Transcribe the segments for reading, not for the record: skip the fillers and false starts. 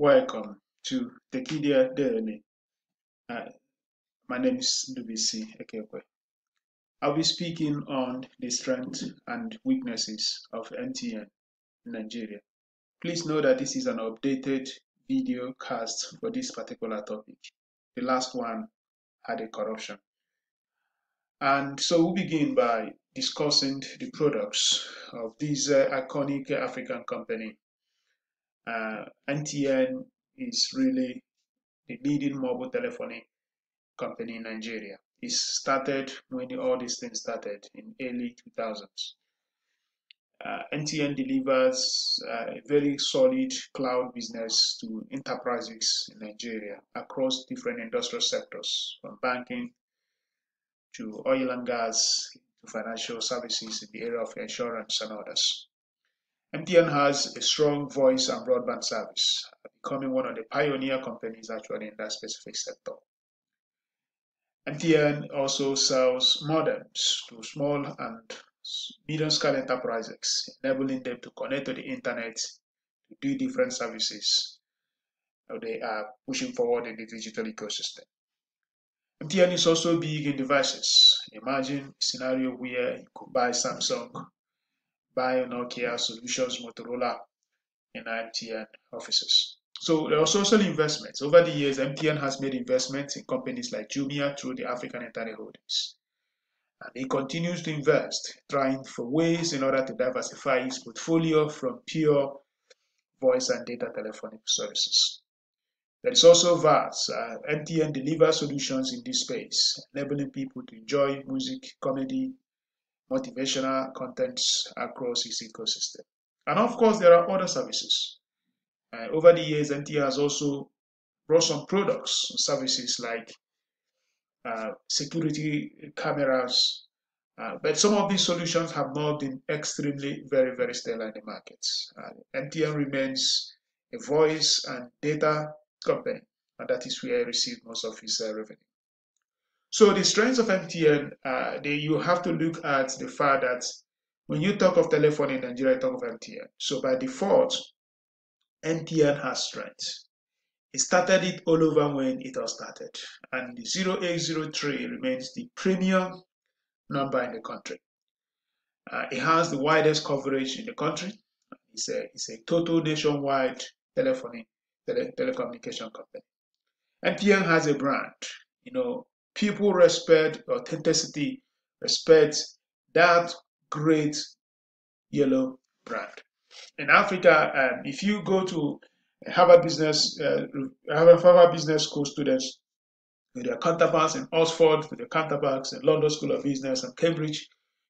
Welcome to Tekedia Daily. Uh, my name is Ndubuisi, Ekekwe. I'll be speaking on the strengths and weaknesses of MTN in Nigeria. Please know that this is an updated video cast for this particular topic. The last one had a corruption. And so we'll begin by discussing the products of this iconic African company. MTN is really the leading mobile telephony company in Nigeria. It started when all these things started in early 2000s. MTN delivers a very solid cloud business to enterprises in Nigeria across different industrial sectors, from banking to oil and gas to financial services in the area of insurance and others. MTN has a strong voice and broadband service, becoming one of the pioneer companies actually in that specific sector. MTN also sells modems to small and medium-scale enterprises, enabling them to connect to the internet to do different services. They are pushing forward in the digital ecosystem. MTN is also big in devices. Imagine a scenario where you could buy Samsung, buy Nokia solutions, Motorola in MTN offices. So there are social investments. Over the years, MTN has made investments in companies like Jumia through the African Internet Holdings. And it continues to invest, trying for ways in order to diversify its portfolio from pure voice and data telephonic services. There is also VAS. MTN delivers solutions in this space, enabling people to enjoy music, comedy, motivational contents across its ecosystem. And of course, there are other services. Over the years, MTN has also brought some products and services like security cameras, but some of these solutions have not been extremely very stellar in the markets. MTN remains a voice and data company, and that is where it receives most of its revenue. So the strengths of MTN, you have to look at the fact that when you talk of telephone in Nigeria, you talk of MTN. So by default, MTN has strengths. It started it all over when it all started, and the 0803 remains the premium number in the country. It has the widest coverage in the country. It's a total nationwide telecommunication company. MTN has a brand. People respect authenticity, respect that great yellow brand. In Africa, if you go to Harvard Business School students with their counterparts in Oxford, with their counterparts in London School of Business and Cambridge,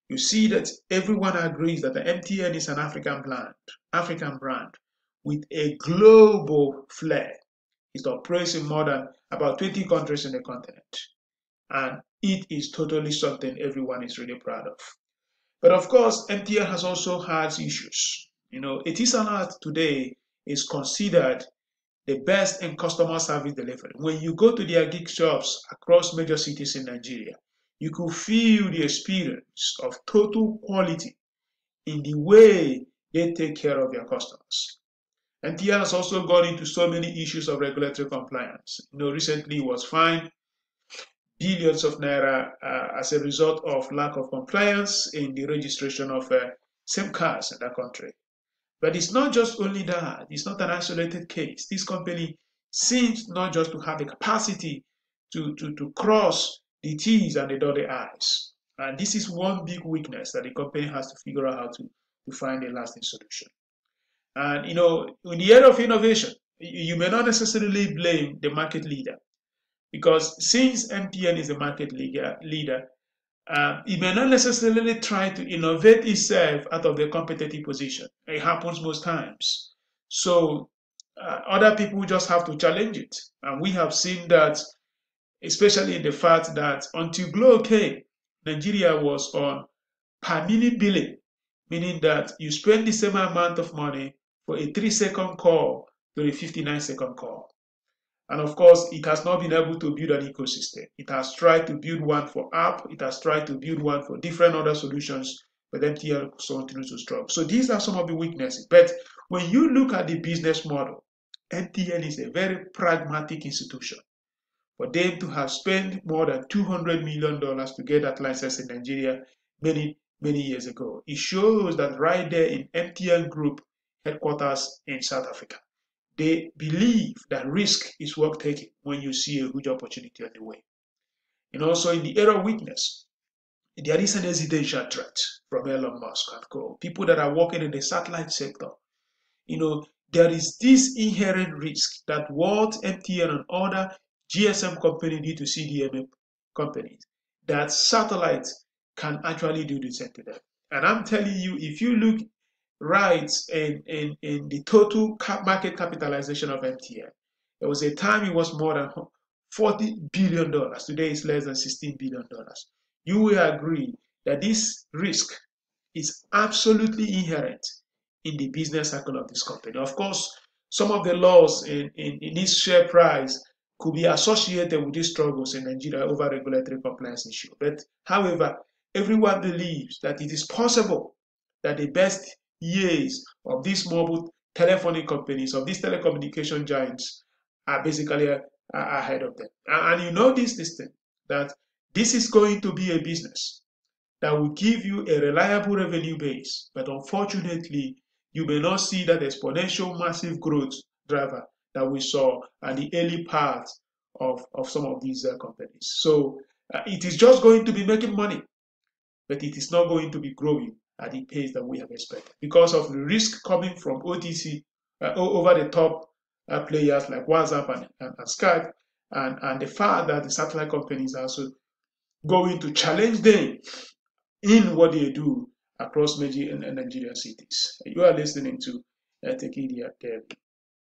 you see that everyone agrees that the MTN is an African brand with a global flair. It operates in more than about 20 countries in the continent. And it is totally something everyone is really proud of. But of course, MTN has also had issues. Etisalat today is considered the best in customer service delivery. When you go to their gig shops across major cities in Nigeria, you could feel the experience of total quality in the way they take care of their customers. MTN has also gone into so many issues of regulatory compliance. Recently it was fined billions of naira as a result of lack of compliance in the registration of SIM cards in that country. But it's not just only that. It's not an isolated case. This company seems not just to have the capacity to cross the T's and dot the I's. And this is one big weakness that the company has to figure out how to find a lasting solution. And, in the area of innovation, you may not necessarily blame the market leader, because since MTN is a market leader, it may not necessarily try to innovate itself out of the competitive position. It happens most times. So other people just have to challenge it. And we have seen that, especially in the fact that until Glo came, Nigeria was on per minute billing, meaning that you spend the same amount of money for a 3-second call to a 59-second call. And of course, it has not been able to build an ecosystem. It has tried to build one for app. It has tried to build one for different other solutions, but MTN continues to struggle. So these are some of the weaknesses. But when you look at the business model, MTN is a very pragmatic institution. For them to have spent more than $200 million to get that license in Nigeria many, many years ago, it shows that right there in MTN Group headquarters in South Africa, they believe that risk is worth taking when you see a huge opportunity on the way. And also in the era of weakness, there is an existential threat from Elon Musk and co. People that are working in the satellite sector, there is this inherent risk that what MTN and other GSM companies do to CDMA companies, that satellites can actually do the same to them. And I'm telling you, if you look right in the total market capitalization of MTN, there was a time it was more than $40 billion. Today it's less than $16 billion. You will agree that this risk is absolutely inherent in the business cycle of this company. Of course, some of the laws in its share price could be associated with these struggles in Nigeria over regulatory compliance issue. But however, everyone believes that it is possible that the best years of these mobile telephony companies, of these telecommunication giants, are basically ahead of them. And you know this thing, that this is going to be a business that will give you a reliable revenue base. But unfortunately, you may not see that exponential massive growth driver that we saw at the early part of some of these companies. So it is just going to be making money, but it is not going to be growing at the pace that we have expected because of the risk coming from OTC, over the top players like WhatsApp and Skype, and the fact that the satellite companies are also going to challenge them in what they do across major Nigerian cities. You are listening to Tekedia.